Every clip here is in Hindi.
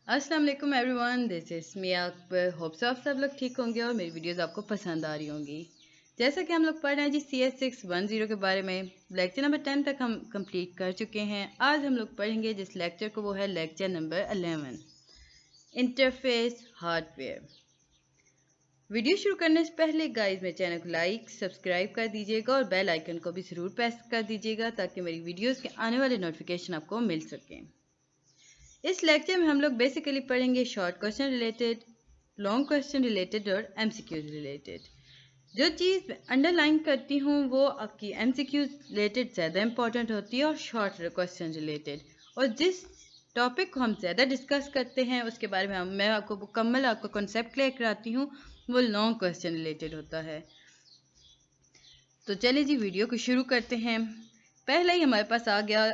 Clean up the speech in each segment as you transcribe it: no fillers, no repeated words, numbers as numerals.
अस्सलाम वालेकुम everyone, this is me Akbar. Hope so आप सब लोग ठीक होंगे और मेरी वीडियोस आपको पसंद आ रही होंगी। जैसा कि हम लोग पढ़ रहे हैं जी CS610 के बारे में। लेक्चर नंबर 10 तक हम कंप्लीट कर चुके हैं। आज हम लोग पढ़ेंगे जिस लेक्चर को, वो है lecture number 11, interface hardware. Video शुरू करने से पहले गाइस मेरे चैनल को लाइक सब्सक्राइब कर दीजिएगा और बेल आइकन को भी ज़रूर प्रेस कर दीजिएगा ताकि मेरी वीडियोस के आने वाले नोटिफिकेशन आपको मिल सकें। इस लेक्चर में हम लोग बेसिकली पढ़ेंगे short question related, long question related और एमसीक्यूज रिलेटेड। जो चीज़ अंडरलाइन करती हूँ वो आपकी एमसीक्यूज रिलेटेड ज़्यादा इंपॉर्टेंट होती है और शॉर्ट क्वेश्चन रिलेटेड। और जिस टॉपिक को हम ज़्यादा डिस्कस करते हैं उसके बारे में मैं आपको मुकम्मल आपको कॉन्सेप्ट क्लियर कराती हूँ, वो लॉन्ग क्वेश्चन रिलेटेड होता है। तो चलिए जी वीडियो को शुरू करते हैं। पहले ही हमारे पास आ गया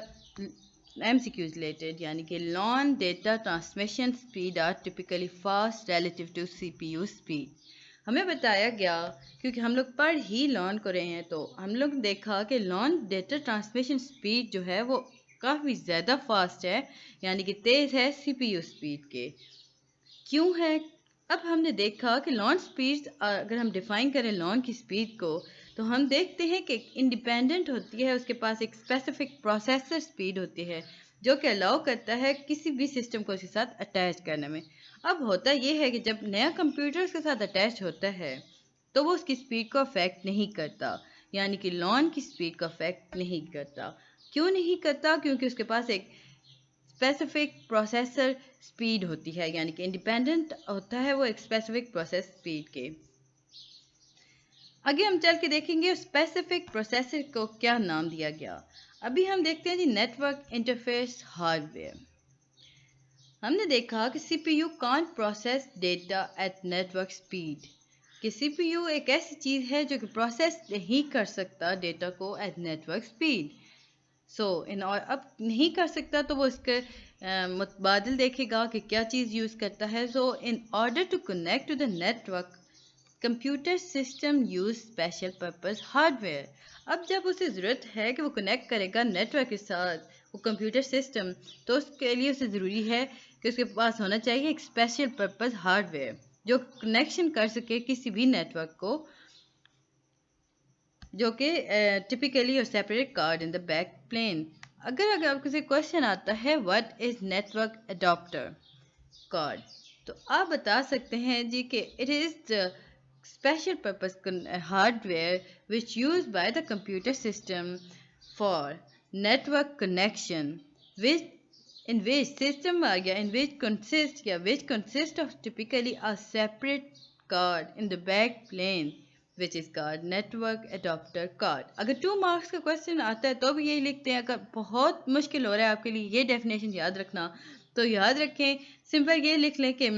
MCQs रिलेटेड, यानी कि LAN data transmission speed are typically fast relative to CPU speed. हमें बताया गया, क्योंकि हम लोग पढ़ ही लॉन को रहे हैं, तो हम लोग देखा कि लॉन डेटा ट्रांसमिशन स्पीड जो है वो काफ़ी ज़्यादा फास्ट है, यानी कि तेज़ है CPU स्पीड के। क्यों है? अब हमने देखा कि लॉन स्पीड, अगर हम डिफाइन करें लॉन की स्पीड को, तो हम देखते हैं कि इंडिपेंडेंट होती है, उसके पास एक स्पेसिफिक प्रोसेसर स्पीड होती है जो कि अलाउ करता है किसी भी सिस्टम को उसके साथ अटैच करने में। अब होता यह है कि जब नया कंप्यूटर उसके साथ अटैच होता है तो वो उसकी स्पीड को अफेक्ट नहीं करता, यानी कि लॉन की स्पीड को अफेक्ट नहीं करता। क्यों नहीं करता? क्योंकि उसके पास एक स्पेसिफिक प्रोसेसर स्पीड होती है, यानी कि इंडिपेंडेंट होता है वो एक स्पेसिफिक प्रोसेस स्पीड के। आगे हम चल के देखेंगे स्पेसिफिक प्रोसेसर को क्या नाम दिया गया। अभी हम देखते हैं जी नेटवर्क इंटरफेस हार्डवेयर। हमने देखा कि CPU can't process data eight network speed, कि CPU एक ऐसी चीज़ है जो कि प्रोसेस नहीं कर सकता डेटा को एट नेटवर्क स्पीड। और अब नहीं कर सकता तो वो इसके मुतबादिल देखेगा कि क्या चीज़ यूज़ करता है। In order to connect to the network, computer system use special purpose hardware. अब जब उसे ज़रूरत है कि वो कनेक्ट करेगा नेटवर्क के साथ वो कंप्यूटर सिस्टम, तो उसके लिए उसे ज़रूरी है कि उसके पास होना चाहिए एक स्पेशल पर्पस हार्डवेयर जो कनेक्शन कर सके किसी भी नेटवर्क को, जो कि टिपिकली और separate card in the back plane. अगर आपको से क्वेश्चन आता है what is network adopter card, तो आप बता सकते हैं जी कि it is the special purpose hardware which use by the computer system for network connection which in which system which consist of typically a separate card in the back plane which is called network adapter card। अगर 2 मार्क्स का क्वेश्चन आता है तो भी यही लिखते हैं। अगर बहुत मुश्किल हो रहा है आपके लिए ये डेफिनेशन याद रखना, तो याद रखें, सिंपल ये लिख लें कि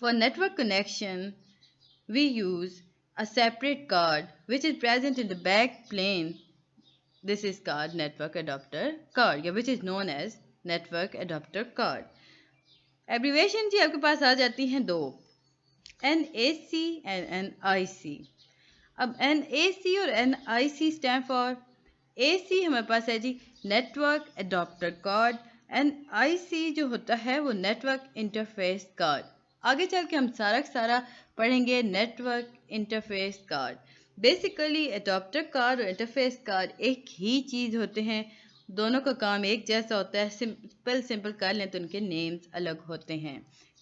for network connection we use a separate card which is present in the back plane. This is called network adapter card, which is known as network adapter card। Abbreviation जी आपके पास आ जाती हैं दो, NAC एंड NIC। अब NAC और NIC स्टैंड फॉर, AC हमारे पास है जी नेटवर्क एडॉप्टर कार्ड, NIC जो होता है वो नेटवर्क इंटरफेस कार्ड। आगे चल के हम सारा पढ़ेंगे network interface card. Basically adapter card और इंटरफेस कार्ड एक ही चीज़ होते हैं, दोनों का काम एक जैसा होता है। सिंपल कर लें तो उनके नेम्स अलग होते हैं।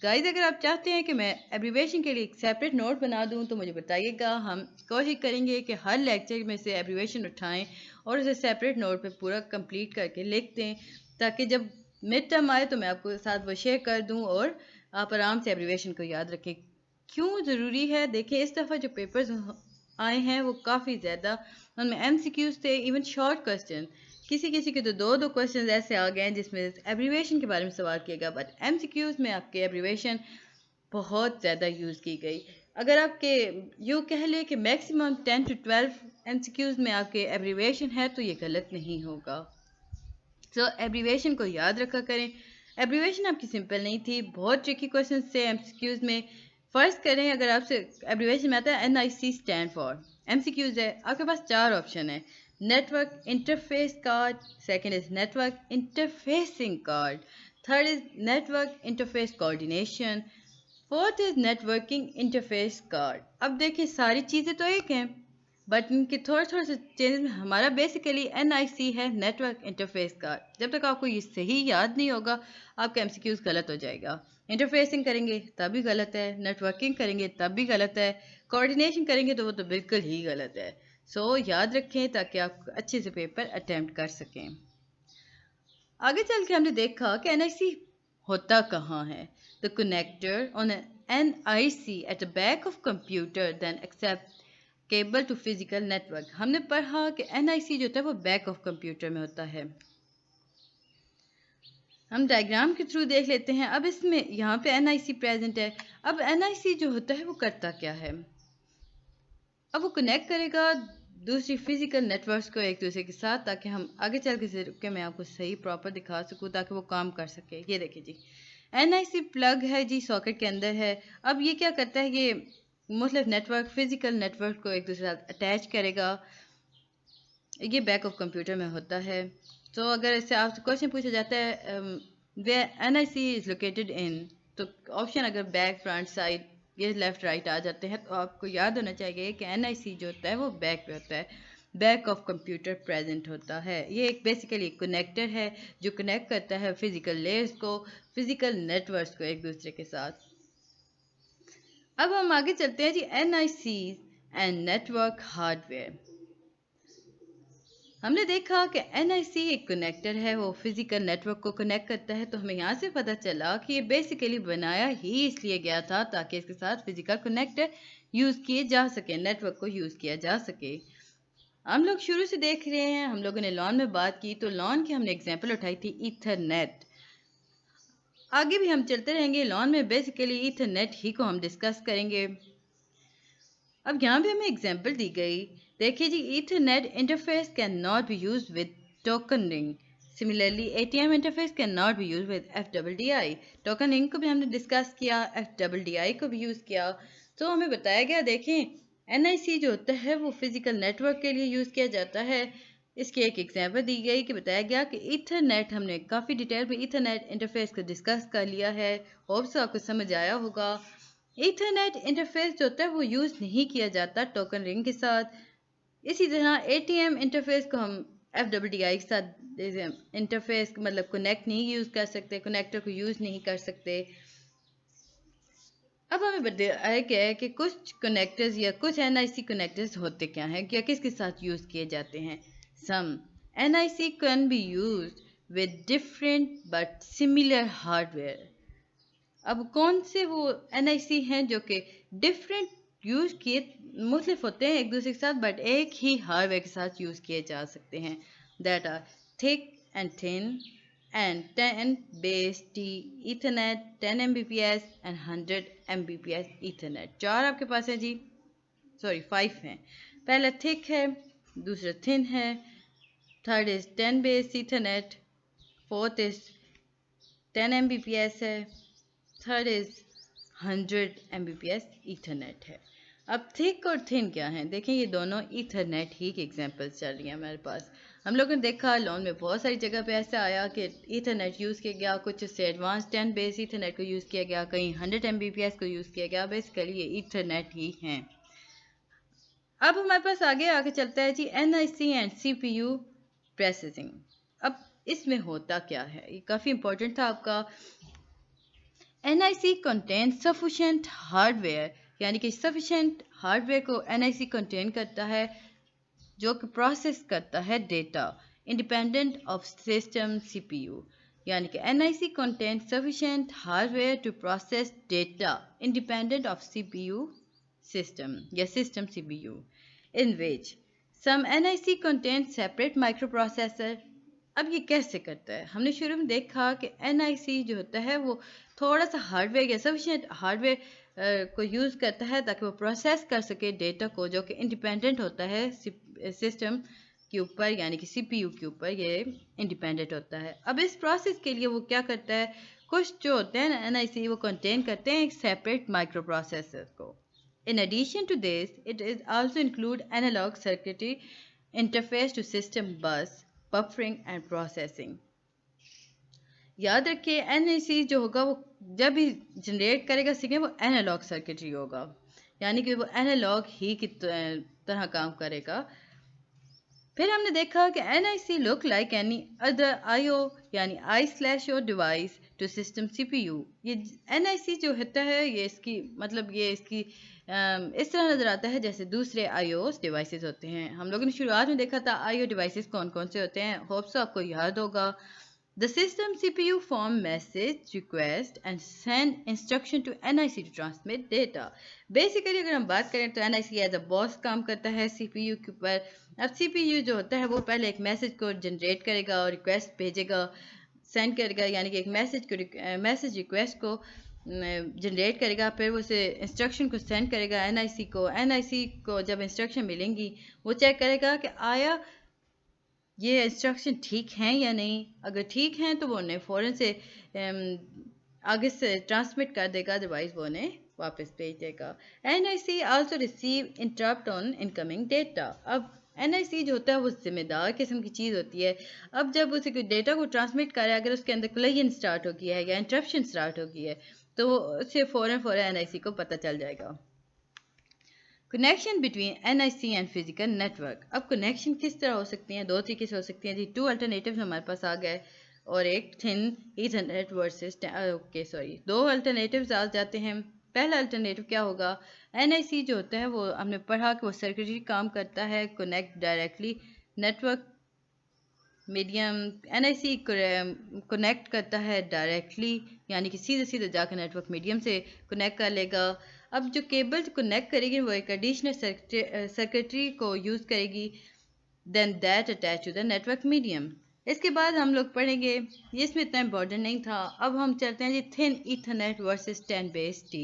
गाइस अगर आप चाहते हैं कि मैं एब्रीवेशन के लिए एक सेपरेट नोट बना दूं तो मुझे बताइएगा, हम कोशिश करेंगे कि हर लेक्चर में से एब्रीवेशन उठाएं और उसे सेपरेट नोट पे पूरा कंप्लीट करके लिख दें, ताकि जब मिड टर्म आए तो मैं आपको साथ वो शेयर कर दूं और आप आराम से एब्रीवेशन को याद रखें। क्यों ज़रूरी है? देखें, इस दफ़ा जो पेपर्स आए हैं वो काफ़ी ज़्यादा, उनमें MCQs थे, इवन शॉर्ट क्वेश्चन, किसी के तो दो क्वेश्चन ऐसे आ गए हैं जिसमें एब्रीवेशन के बारे में सवाल किया गया, बट MCQs में आपके एब्रीवेशन बहुत ज़्यादा यूज़ की गई। अगर आपके यूँ कह लें कि मैक्सिमम 10 to 12 MCQs में आपके एब्रीवेशन है तो ये गलत नहीं होगा। एब्रीवेशन को याद रखा करें। एब्रीवेशन आपकी सिंपल नहीं थी, बहुत ट्रिकी क्वेश्चन थे MCQs में। फर्स्ट करें, अगर आपसे एब्रीवेशन में आता है NIC स्टैंड फॉर, MCQs है, आपके पास 4 ऑप्शन है, network interface card, second is network interfacing card, third is network interface coordination, fourth is networking interface card. अब देखिए सारी चीज़ें तो एक हैं, बट इनके थोड़े थोड़े से चेंजेस में हमारा बेसिकली NIC है, नेटवर्क इंटरफेस कार्ड। जब तक आपको ये सही याद नहीं होगा आपका MCQs गलत हो जाएगा। इंटरफेसिंग करेंगे तब भी गलत है, नेटवर्किंग करेंगे तब भी गलत है, कोऑर्डिनेशन करेंगे तो वो तो बिल्कुल ही गलत है। सो याद रखें ताकि आप अच्छे से पेपर अटेम्प्ट कर सकें। आगे चल के हमने देखा कि NIC होता कहाँ है। The connector on NIC at the back of computer then accept cable to physical network. हमने पढ़ा कि NIC जो होता है वो बैक ऑफ कंप्यूटर में होता है। हम डायग्राम के थ्रू देख लेते हैं। अब इसमें यहाँ पे NIC प्रेजेंट है। अब NIC जो होता है वो करता क्या है? अब वो कनेक्ट करेगा दूसरी फिजिकल नेटवर्क्स को एक दूसरे के साथ, ताकि हम आगे चल के मैं आपको सही प्रॉपर दिखा सकूँ ताकि वो काम कर सके। ये देखिए जी, NIC प्लग है जी, सॉकेट के अंदर है। अब ये क्या करता है, ये मतलब नेटवर्क फिजिकल नेटवर्क को एक दूसरे के साथ अटैच करेगा। ये बैक ऑफ कंप्यूटर में होता है। तो अगर इससे आपसे क्वेश्चन पूछा जाता है वे NIC इज लोकेटेड इन, तो ऑप्शन अगर बैक फ्रंट साइड ये लेफ्ट राइट आ जाते हैं तो आपको याद होना चाहिए कि NIC जो होता है वो बैक पे होता है, बैक ऑफ कंप्यूटर प्रेजेंट होता है। ये एक बेसिकली कनेक्टर है जो कनेक्ट करता है फिजिकल लेयर्स को, फिजिकल नेटवर्क्स को एक दूसरे के साथ। अब हम आगे चलते हैं जी, NIC एंड नेटवर्क हार्डवेयर। हमने देखा कि NIC एक कनेक्टर है, वो फिजिकल नेटवर्क को कनेक्ट करता है। तो हमें यहाँ से पता चला कि ये बेसिकली बनाया ही इसलिए गया था ताकि इसके साथ फिजिकल कनेक्टर यूज़ किए जा सके, नेटवर्क को यूज़ किया जा सके। हम लोग शुरू से देख रहे हैं, हम लोगों ने लॉन में बात की तो लॉन की हमने एग्जाम्पल उठाई थी ईथरनेट। आगे भी हम चलते रहेंगे, लॉन में बेसिकली ईथरनेट ही को हम डिस्कस करेंगे। अब यहाँ भी हमें एग्जाम्पल दी गई, देखिए जी, ethernet interface can not be use with token ring. Similarly ATM interface can not be use with FDDI। Token ring को भी हमने डिस्कस किया, FDDI को भी यूज़ किया। तो हमें बताया गया, देखें NIC जो होता है वो फिजिकल नेटवर्क के लिए यूज़ किया जाता है। इसकी एक एग्जाम्पल दी गई कि बताया गया कि ईथरनेट, हमने काफ़ी डिटेल में ईथरनेट इंटरफेस को डिस्कस कर लिया है। होप्स आपको समझ आया होगा। ईथरनेट इंटरफेस जो होता है वो यूज़ नहीं किया जाता टोकन रिंग के साथ। इसी तरह ATM इंटरफेस को हम FDDI के साथ इंटरफेस मतलब कनेक्ट नहीं यूज़ कर सकते, कनेक्टर को यूज़ नहीं कर सकते। अब हमें बताया गया है कि कुछ कनेक्टर्स या कुछ NIC कनेक्टर्स होते क्या हैं या किसके साथ यूज़ किए जाते हैं। सम NIC can be used with different but similar hardware. अब कौन से वो NIC हैं जो कि डिफरेंट यूज़ किए मुख्तलिफ होते हैं एक दूसरे के साथ, बट एक ही हार्डवेयर के साथ यूज़ किए जा सकते हैं। That are thick and thin and 10 base T ethernet, 10 Mbps and 100 Mbps ethernet. चार आपके पास है जी, सॉरी 5 हैं। पहला थिक है, दूसरा थिन है, third is 10 base Ethernet, fourth is 10 Mbps है, थर्ड इज 100 Mbps ईथरनेट है। अब थिक और थिन क्या है, देखें ये दोनों ईथरनेट ही के एग्जांपल्स चल रही हैं हमारे पास। हम लोगों ने देखा लॉन में बहुत सारी जगह पे ऐसा आया कि ईथरनेट यूज़ किया गया, कुछ से एडवांस 10 बेस ईथरनेट को यूज़ किया गया, कहीं 100 Mbps को यूज़ किया गया। बेसिकली ये ईथरनेट ही हैं। अब हमारे पास आगे चलता है जी, NIC एंड CPU प्रोसेसिंग। अब इसमें होता क्या है, ये काफ़ी इंपॉर्टेंट था आपका। NIC contains sufficient hardware, यानी कि sufficient hardware को NIC contain करता है जो कि प्रोसेस करता है data independent of system CPU। यानी कि NIC contains sufficient hardware to process data independent of CPU system या system CPU, in which some NIC contains separate microprocessor। अब ये कैसे करता है, हमने शुरू में देखा कि NIC जो होता है वो थोड़ा सा हार्डवेयर या सफिशिएंट हार्डवेयर को यूज़ करता है ताकि वो प्रोसेस कर सके डेटा को, जो कि इंडिपेंडेंट होता है सिस्टम के ऊपर, यानी कि CPU के ऊपर ये इंडिपेंडेंट होता है। अब इस प्रोसेस के लिए वो क्या करता है, कुछ जो होते हैं ना NIC वो कंटेन करते हैं एक सेपरेट माइक्रो प्रोसेसर को। In addition to this, it is also include analog circuitry interface to system bus, buffering and processing। याद रखिए एनआईसी जो होगा वो जब भी जनरेट करेगा सिग्नल वो एनालॉग सर्किटरी होगा, यानी कि वो एनालॉग ही की तरह काम करेगा। फिर हमने देखा कि NIC look like any other IO यानी I/O device to system CPU। ये NIC जो होता है ये इसकी मतलब ये इसकी इस तरह नज़र आता है जैसे दूसरे IOS डिवाइसेस होते हैं। हम लोगों ने शुरुआत में देखा था IO डिवाइसेस कौन कौन से होते हैं, होप्स आपको याद होगा। The system CPU form message request and send instruction to NIC to transmit data। Basically अगर हम बात करें तो NIC एज अ बॉस काम करता है CPU के ऊपर। अब CPU जो होता है वो पहले एक मैसेज को जनरेट करेगा और रिक्वेस्ट भेजेगा, सेंड करेगा, यानी कि एक मैसेज रिक्वेस्ट को जनरेट करेगा, फिर वो उसे इंस्ट्रक्शन को सेंड करेगा NIC को। NIC को जब इंस्ट्रक्शन मिलेंगी वो चेक करेगा कि आया ये इंस्ट्रक्शन ठीक हैं या नहीं। अगर ठीक हैं तो वो उन्हें फ़ौरन से आगे से ट्रांसमिट कर देगा, अदरवाइज वो उन्हें वापस भेज देगा। NIC also receive interrupt on incoming data. अब NIC जो होता है वो जिम्मेदार किस्म की चीज़ होती है। अब जब उसे कोई डेटा को ट्रांसमिट कर रहा है, अगर उसके अंदर कोलिजन स्टार्ट हो गया है या इंटरप्शन स्टार्ट हो गई है तो उसे फ़ौरन NIC को पता चल जाएगा। Connection between NIC and physical network. अब कनेक्शन किस तरह हो सकती हैं, दो तरीके से हो सकती हैं जी। टू अल्टरनेटिव्स हमारे पास आ गए और एक थिन ईथरनेट वर्सेस दो अल्टरनेटिव्स आ जाते हैं। पहला अल्टरनेटिव क्या होगा, NIC जो होता है वो हमने पढ़ा कि वो सर्किटरी काम करता है, connect directly network medium. NIC connect करता है डायरेक्टली, यानी कि सीधे सीधे जाकर नेटवर्क मीडियम से कनेक्ट कर लेगा। अब जो केबल कनेक्ट करेगी वो एक एडिशनल सर्किटरी को यूज़ करेगी, then that attach to the network medium. इसके बाद हम लोग पढ़ेंगे, ये इसमें इतना इम्पोर्टेंट नहीं था। अब हम चलते हैं जी thin ethernet versus 10 base T।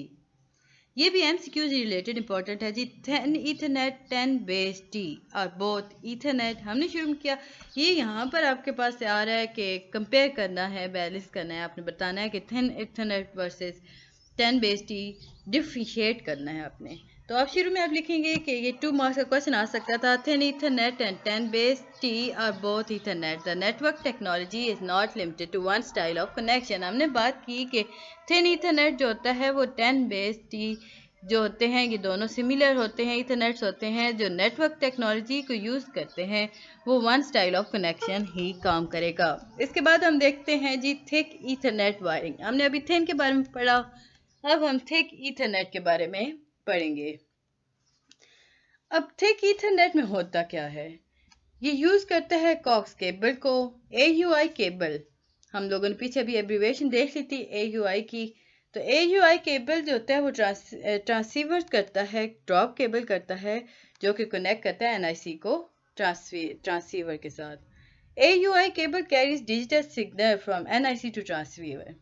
ये भी MCQ से रिलेटेड इंपॉर्टेंट है जी। 10 ईथरनेट 10 बेस T और बोथ ईथरनेट हमने शुरू किया। ये यहाँ पर आपके पास से आ रहा है कि कंपेयर करना है, बैलेंस करना है, आपने बताना है कि 10 Ethernet versus 10 base T differentiate करना है आपने। तो आप शुरू में आप लिखेंगे कि ये 2 मार्क्स का क्वेश्चन आ सकता था। 10 ethernet and 10 base T are both ethernet. The network technology is not limited to one style of connection. हमने बात की कि 10 ईथरनेट जो होता है वो 10 बेस T जो होते हैं ये दोनों सिमिलर होते हैं, ईथरनेट्स होते हैं जो नेटवर्क टेक्नोलॉजी को यूज़ करते हैं, वो वन स्टाइल ऑफ कनेक्शन ही काम करेगा। इसके बाद हम देखते हैं जी थिक ईथरनेट वायरिंग। हमने अभी थिन के बारे में पढ़ा, अब हम थिक ईथरनेट के बारे में पढ़ेंगे। अब थिक ईथरनेट में होता क्या है, ये यूज़ करता है कॉक्स केबल को, AUI केबल। हम लोगों ने पीछे भी एब्रीवेशन देख ली थी AUI की। तो AUI केबल जो होता है वो ट्रांसीवर करता है, ड्रॉप केबल करता है जो कि कनेक्ट करता है NIC को ट्रांसीवर के साथ। AUI cable carries digital signal from NIC to transceiver.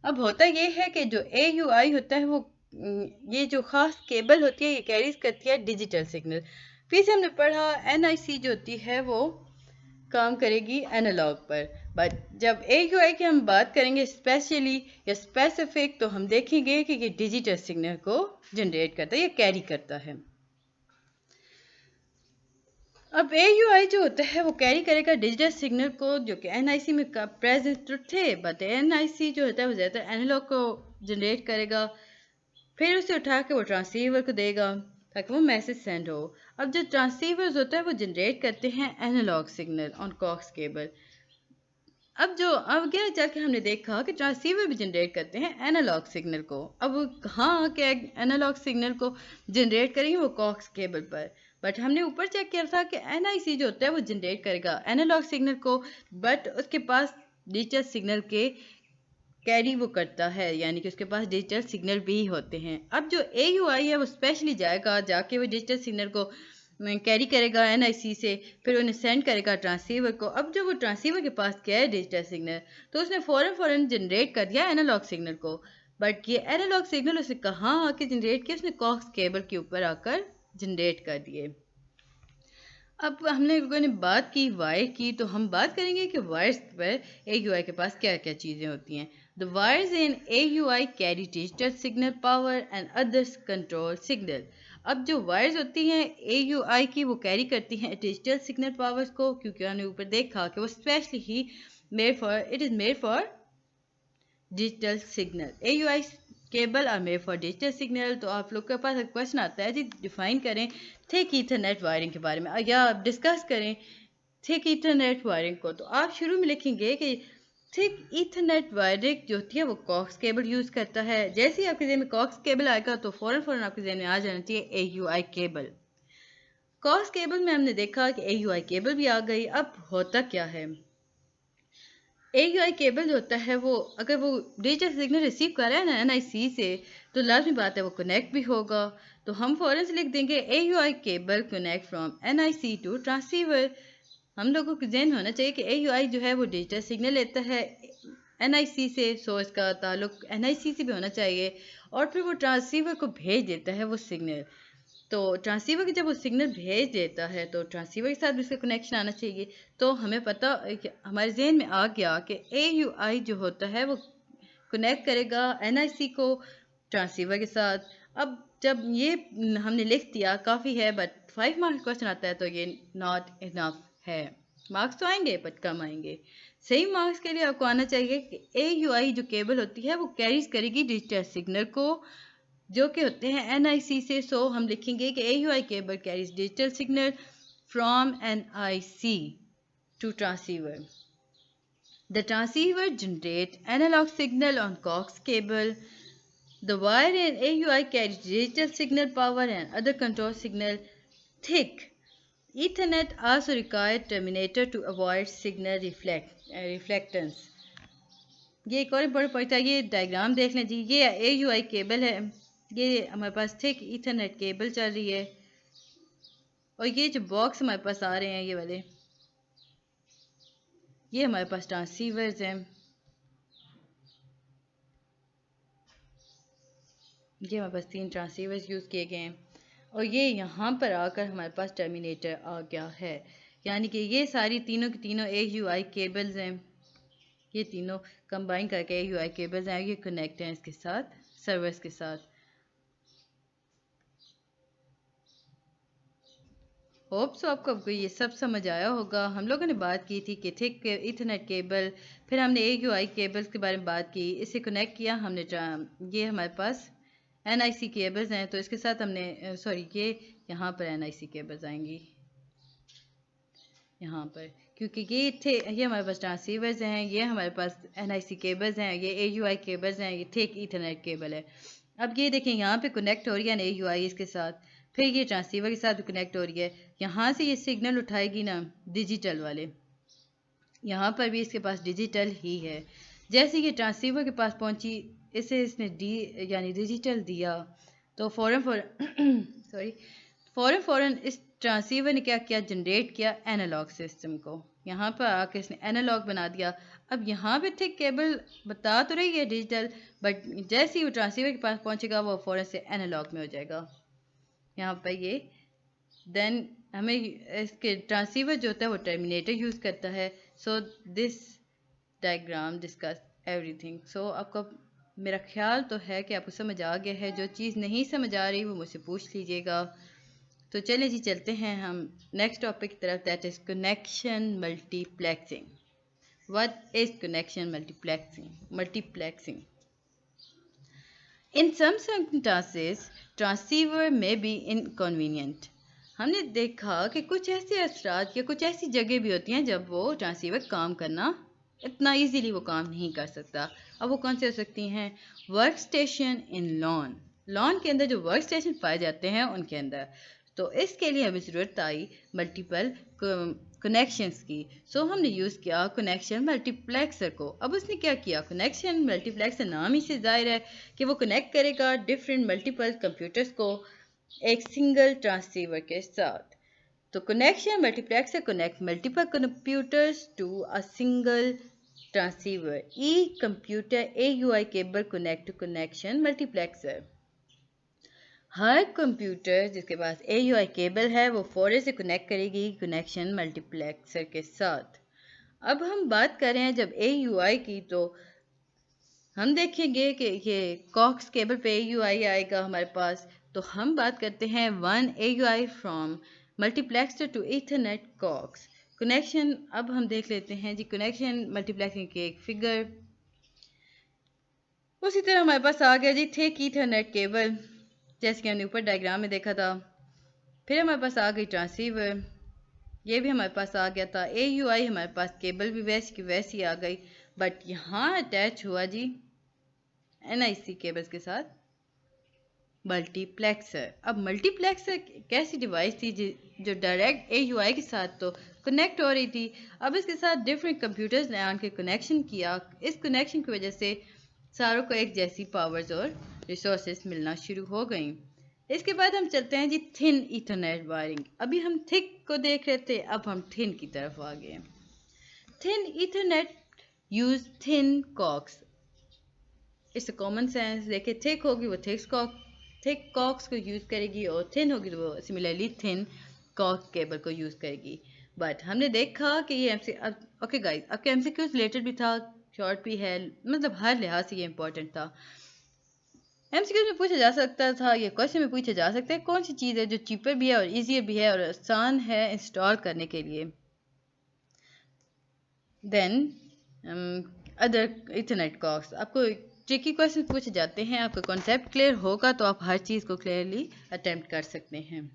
अब होता ये है कि जो AUI होता है वो ये जो ख़ास केबल होती है ये कैरीज करती है डिजिटल सिग्नल। फिर से हमने पढ़ा NIC जो होती है वो काम करेगी एनालॉग पर, बट जब AUI की हम बात करेंगे स्पेशली या स्पेसिफिक तो हम देखेंगे कि ये डिजिटल सिग्नल को जनरेट करता है या कैरी करता है। अब AUI जो होता है वो कैरी करेगा डिजिटल सिग्नल को जो कि NIC में प्रेजेंट तो थे, बट NIC जो होता है वो ज़्यादातर एनालॉग को जनरेट करेगा, फिर उसे उठा के वो ट्रांसीवर को देगा ताकि वो मैसेज सेंड हो। अब जो ट्रांसीवर्स होता है वो जनरेट करते हैं analog signal on coax cable. अब जो आगे चल के हमने देखा कि ट्रांसीवर भी जनरेट करते हैं एनालॉग सिग्नल को। अब वो कहाँ के एनालॉग सिग्नल को जनरेट करेंगे, वो कॉक्स केबल पर। बट हमने ऊपर चेक किया था कि NIC जो होता है वो जनरेट करेगा एनालॉग सिग्नल को, बट उसके पास डिजिटल सिग्नल के कैरी वो करता है, यानी कि उसके पास डिजिटल सिग्नल भी होते हैं। अब जो AUI है वो स्पेशली जाएगा, जाके वो डिजिटल सिग्नल को कैरी करेगा NIC से, फिर उन्हें सेंड करेगा ट्रांसीवर को। अब जब वो ट्रांसीवर के पास गया है डिजिटल सिग्नल तो उसने फ़ौरन जनरेट कर दिया एनालॉग सिग्नल को, बट ये एनालॉग सिग्नल उसने कहाँ आके जनरेट किया, उसने कॉक्स केबल के ऊपर आकर जनरेट कर दिए। अब हमने लोगों ने बात की वायर की, तो हम बात करेंगे कि वायर्स पर AUI के पास क्या क्या चीज़ें होती हैं। The wires in AUI carry digital signal power and others control signal. अब जो वायर्स होती हैं AUI की वो कैरी करती हैं डिजिटल सिग्नल पावर्स को, क्योंकि हमने ऊपर देखा कि वो स्पेशली ही it is made for digital signal. AUI cable are made for digital signal. तो आप लोग के पास एक क्वेश्चन आता है जी, डिफाइन करें थिक ईथरनेट वायरिंग के बारे में, या आप डिस्कस करें थिक ईथरनेट वायरिंग को। तो आप शुरू में लिखेंगे कि थिक ईथरनेट वायरिंग जो होती है वो कॉक्स केबल यूज़ करता है। जैसे ही आपके जहन में कॉक्स केबल आएगा तो फ़ौरन आपके जहन में आ जाना चाहिए AUI केबल। कॉक्स केबल में हमने देखा कि AUI केबल भी आ गई। अब होता क्या है, AUI केबल जो होता है वो अगर वो डिजिटल सिग्नल रिसीव कर रहा है ना NIC से, तो लाजमी बात है वो कनेक्ट भी होगा। तो हम फ़ौरन से लिख देंगे AUI cable connect from NIC to transceiver. हम लोगों को जहन होना चाहिए कि AUI जो है वो डिजिटल सिग्नल लेता है NIC से, सो इसका ताल्लुक NIC से भी होना चाहिए, और फिर वो ट्रांसीवर को भेज देता है वो सिग्नल। तो ट्रांसीवर के जब वो सिग्नल भेज देता है तो ट्रांसीवर के साथ भी उसका कनेक्शन आना चाहिए। तो हमें पता, हमारे जहन में आ गया कि AUI जो होता है वो कनेक्ट करेगा NIC को ट्रांसीवर के साथ। अब जब ये हमने लिख दिया काफ़ी है, बट 5 मार्क्स क्वेश्चन आता है तो ये नॉट इनफ है। मार्क्स तो आएंगे बट कम आएंगे। सही मार्क्स के लिए आपको आना चाहिए कि AUI जो केबल होती है वो कैरीज करेगी डिजिटल सिग्नल को जो कि होते हैं NIC से। सो हम लिखेंगे कि AUI cable carries digital signal from NIC to transceiver. The transceiver generates analog signal on coax cable. The wire in AUI carries digital signal power and other control signal. Thick Ethernet also requires terminator to avoid signal reflectance. ये एक और इम्पोर्टेंट पॉइंट था, ये डायग्राम देख लें जी। ये AUI केबल है, ये हमारे पास थिक ईथरनेट केबल चल रही है, और ये जो बॉक्स हमारे पास आ रहे हैं ये वाले, ये हमारे पास ट्रांसीवर्स हैं। ये हमारे पास 3 ट्रांसीवर्स यूज़ किए गए हैं, और ये यहाँ पर आकर हमारे पास टर्मिनेटर आ गया है। यानी कि ये सारी तीनों की तीनों AUI केबल्स हैं, ये तीनों कंबाइन करके AUI केबल्स हैं। ये कनेक्ट हैं इसके साथ, सर्वर्स के साथ। होप सो आपको ये सब समझ आया होगा। हम लोगों ने बात की थी कि थिक ईथरनेट केबल, फिर हमने AUI केबल्स के बारे में बात की, इससे कनेक्ट किया हमने। ये हमारे पास NIC केबल्स हैं, तो इसके साथ हमने सॉरी ये यहाँ पर NIC केबल्स आएंगी यहाँ पर, क्योंकि ये हमारे पास ट्रांसीवर्स हैं, ये हमारे पास NIC केबल्स हैं, ये AUI केबल्स हैं, ये थिक ईथरनेट केबल है। अब ये देखें यहाँ पे कनेक्ट हो रही है ना AUI इसके साथ, फिर ये ट्रांसीवर के साथ भी कनेक्ट हो रही है। यहाँ से ये सिग्नल उठाएगी ना डिजिटल वाले, यहाँ पर भी इसके पास डिजिटल ही है। जैसे ये ट्रांसीवर के पास पहुँची, इसे इसने यानी डिजिटल दिया, तो फ़ौरन इस ट्रांसीवर ने क्या किया, जनरेट किया एनालॉग सिस्टम को। यहाँ पर आके इसने एनालॉग बना दिया। अब यहाँ पे थिक केबल बता तो रही है डिजिटल, बट जैसे ही वो ट्रांसीवर के पास पहुँचेगा वो फ़ौरन से एनालॉग में हो जाएगा। यहाँ पर ये देन हमें इसके ट्रांसीवर जो होता है वो टर्मिनेटर यूज़ करता है। So this diagram discuss everything. सो आपको मेरा ख्याल तो है कि आपको समझ आ गया है। जो चीज़ नहीं समझ आ रही वो मुझसे पूछ लीजिएगा। तो चलें जी, चलते हैं हम नेक्स्ट टॉपिक की तरफ, that is connection multiplexing. What is connection multiplexing? In some circumstances, transceiver may be inconvenient. हमने देखा कि कुछ ऐसे असरात या कुछ ऐसी जगह भी होती हैं जब वो ट्रांसीवर काम करना इतना इजीली वो काम नहीं कर सकता। अब वो कौन से हो सकती हैं? वर्क स्टेशन इन लॉन के अंदर जो वर्क स्टेशन पाए जाते हैं उनके अंदर। तो इसके लिए हमें ज़रूरत आई मल्टीपल कनेक्शंस की। सो हमने यूज़ किया कनेक्शन मल्टीप्लेक्सर को। अब उसने क्या किया, कनेक्शन मल्टीप्लेक्सर नाम ही से जाहिर है कि वो कनेक्ट करेगा डिफरेंट मल्टीपल कंप्यूटर्स को एक सिंगल ट्रांसीवर के साथ। तो connection multiplexer connect multiple computers to a single transceiver. ई computer AUI cable connect to connection multiplexer. हर कंप्यूटर जिसके पास AUI केबल है वो फ़ौरन से कनेक्ट करेगी कनेक्शन मल्टीप्लेक्सर के साथ। अब हम बात कर रहे हैं जब AUI की, तो हम देखेंगे कि ये कॉक्स केबल पे AUI आएगा हमारे पास। तो हम बात करते हैं 1 AUI from multiplexer to ethernet coax connection. अब हम देख लेते हैं जी कनेक्शन मल्टीप्लेक्सिंग की एक फिगर। उसी तरह हमारे पास आ गया जी थिक ईथरनेट केबल, जैसे कि हमने ऊपर डायग्राम में देखा था। फिर हमारे पास आ गई ट्रांसीवर, ये भी हमारे पास आ गया था। AUI हमारे पास केबल भी वैसी की वैसी आ गई, बट यहाँ अटैच हुआ जी NIC केबल्स के साथ मल्टीप्लेक्सर। अब मल्टीप्लेक्सर कैसी डिवाइस थी जो डायरेक्ट AUI के साथ तो कनेक्ट हो रही थी, अब इसके साथ डिफरेंट कंप्यूटर्स ने आके कनेक्शन किया। इस कनेक्शन की वजह से सारों को एक जैसी पावर्स और रिसोर्सेज मिलना शुरू हो गई। इसके बाद हम चलते हैं जी थिन ईथरनेट वायरिंग। अभी हम थिक को देख रहे थे, अब हम थिन की तरफ आ गए। Thin ethernet use thin coax. इससे कॉमन सेंस देखे, थिक होगी वो थिक कॉक्स को यूज़ करेगी, और थिन होगी तो वो सिमिलरली थिन कॉक केबल को यूज़ करेगी। बट हमने देखा कि ये ओके गाइस, आपके MCQs रिलेटेड भी था, शॉर्ट भी है, मतलब हर लिहाज से ये इंपॉर्टेंट था। MCQs में पूछा जा सकता था, ये क्वेश्चन में पूछा जा सकता है, कौन सी चीज़ है जो चीपर भी है और ईजियर भी है और आसान है इंस्टॉल करने के लिए देन अदर इथरनेट कॉक्स। आपको ट्रिकी क्वेश्चन पूछे जाते हैं, आपका कॉन्सेप्ट क्लियर होगा तो आप हर चीज़ को क्लियरली अटेम्प्ट कर सकते हैं।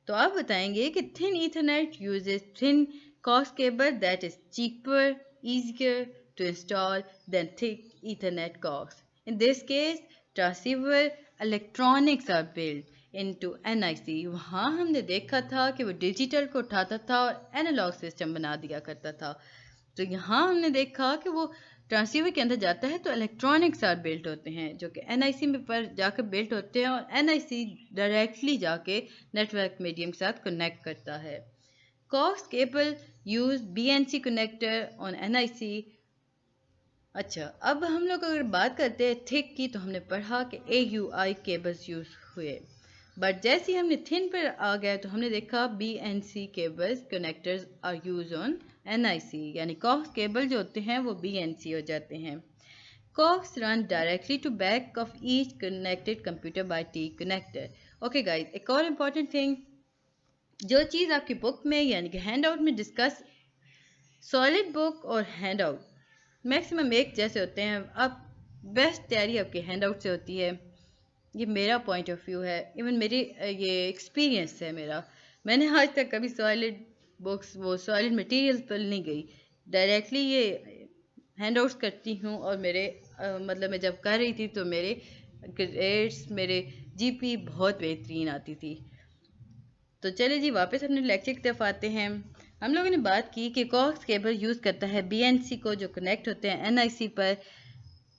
तो आप बताएंगे कि thin ethernet uses thin coax cable that is cheaper, easier to install than thick Ethernet coax. In this case, transceiver electronics are built into NIC. वहाँ हमने देखा था कि वो डिजिटल को उठाता था और एनालॉग सिस्टम बना दिया करता था। तो यहाँ हमने देखा कि वो ट्रांसीवर के अंदर जाता है तो इलेक्ट्रॉनिक्स आर बिल्ट होते हैं जो कि NIC में पर जाकर बिल्ट होते हैं, और NIC डायरेक्टली जाके नेटवर्क मीडियम के साथ कनेक्ट करता है। Coax cable use BNC connector on NIC। अच्छा, अब हम लोग अगर बात करते हैं थिक की, तो हमने पढ़ा कि AUI केबल्स यूज हुए, बट जैसे ही हमने थिन पर आ गया तो हमने देखा BNC cables connectors are use on NIC, यानी कॉक्स केबल जो होते हैं वो BNC हो जाते हैं। Coax run directly to back of each connected computer by T connector. Okay guys, एक और इम्पॉर्टेंट थिंग, जो चीज़ आपकी बुक में यानी कि हैंड आउट में डिस्कस, सॉलिड बुक और हैंड आउट मैक्सिमम एक जैसे होते हैं। अब बेस्ट तैयारी आपके हैंड आउट से होती है, ये मेरा पॉइंट ऑफ व्यू है, इवन मेरी ये एक्सपीरियंस है मेरा। मैंने आज तक कभी सॉलिड बुक्स वो सॉलिड मटेरियल पर नहीं गई, डायरेक्टली ये हैंड आउट्स करती हूँ। और मेरे मतलब मैं जब कर रही थी तो मेरे ग्रेड्स, मेरे GP बहुत बेहतरीन आती थी। तो चले जी वापस अपने लेक्चर की तरफ आते हैं। हम लोगों ने बात की कि कॉक्स केबल यूज़ करता है BNC को, जो कनेक्ट होते हैं NIC पर।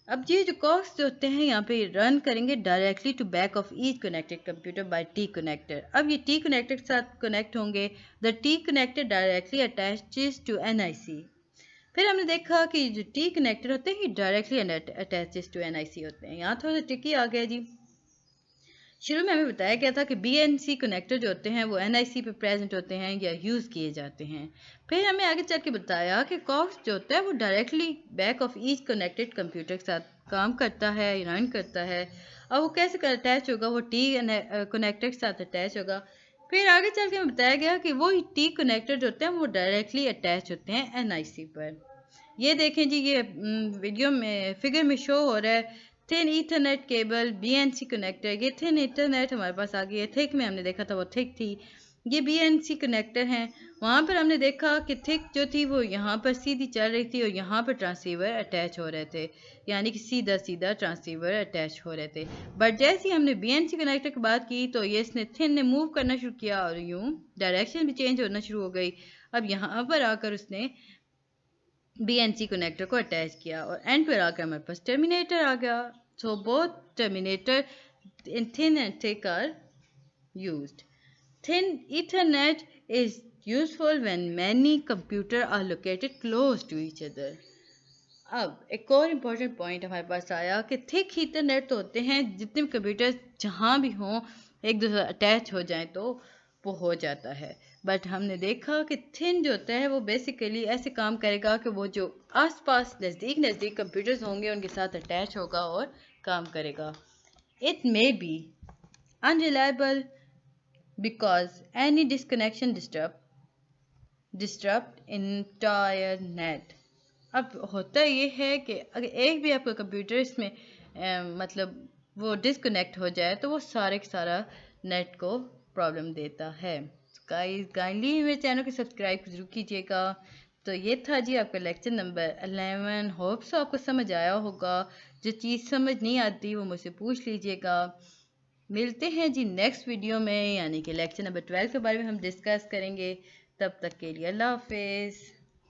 अब ये जो कॉक्स जो होते हैं यहाँ पे रन करेंगे directly to back of each connected computer by T connector. अब ये T कनेक्टर के साथ कनेक्ट होंगे, the T connector directly attaches to NIC। फिर हमने देखा कि जो T कनेक्टर होते हैं ये डायरेक्टली अटैचेस टू NIC होते हैं। यहाँ थोड़ा सा ट्रिकी आ गया जी। शुरू में हमें बताया गया था कि BNC कनेक्टर जो होते हैं वो NIC पे प्रेजेंट होते हैं या यूज़ किए जाते हैं। फिर हमें आगे चल के बताया कि कॉक्स जो होता है वो directly back of each connected computer के साथ काम करता है, रन करता है। और वो कैसे अटैच होगा, वो T कनेक्टर के साथ अटैच होगा। फिर आगे चल के हमें बताया गया कि वो T कनेक्टर जो होते हैं वो डायरेक्टली अटैच होते हैं NIC पर। ये देखें जी, ये वीडियो में फिगर में शो हो रहा है thin Ethernet cable BNC connector. ये थिन ईथरनेट हमारे पास आ गई है, थिक में हमने देखा था वो थिक थी, ये BNC कनेक्टर हैं। वहाँ पर हमने देखा कि थिक जो थी वो यहाँ पर सीधी चल रही थी और यहाँ पर ट्रांसीवर अटैच हो रहे थे, यानी कि सीधा सीधा ट्रांसीवर अटैच हो रहे थे। बट जैसे ही हमने BNC कनेक्टर की बात की तो ये इसने थिन ने मूव करना शुरू किया और यूँ डायरेक्शन भी चेंज होना शुरू हो गई। अब यहाँ पर आकर उसने BNC कनेक्टर को अटैच किया और एंड पर आकर हमारे पास टर्मिनेटर आ गया। So both terminator in thin and thick are used. Thin Ethernet is useful when many computers are located close to each other. अब एक और इम्पॉर्टेंट पॉइंट हमारे पास आया कि थिक ईथरनेट तो होते हैं जितने भी कंप्यूटर जहाँ भी हों एक दूसरे अटैच हो जाएं तो वो हो जाता है। बट हमने देखा कि थिन जो होता है वो बेसिकली ऐसे काम करेगा कि वो जो आसपास नज़दीक नज़दीक कंप्यूटर्स होंगे उनके साथ अटैच होगा और काम करेगा। It may be unreliable because any disconnection disrupt entire net. अब होता ये है कि अगर एक भी आपका कंप्यूटर इसमें मतलब वो डिसकनेक्ट हो जाए तो वो सारे का सारा नेट को प्रॉब्लम देता है। गाइस काइंडली मेरे चैनल को सब्सक्राइब जरूर कीजिएगा। तो ये था जी आपका लेक्चर नंबर 11। होप सो आपको समझ आया होगा। जो चीज़ समझ नहीं आती वो मुझसे पूछ लीजिएगा। मिलते हैं जी नेक्स्ट वीडियो में, यानी कि लेक्चर नंबर 12 के बारे में हम डिस्कस करेंगे। तब तक के लिए अल्लाह हाफिज़।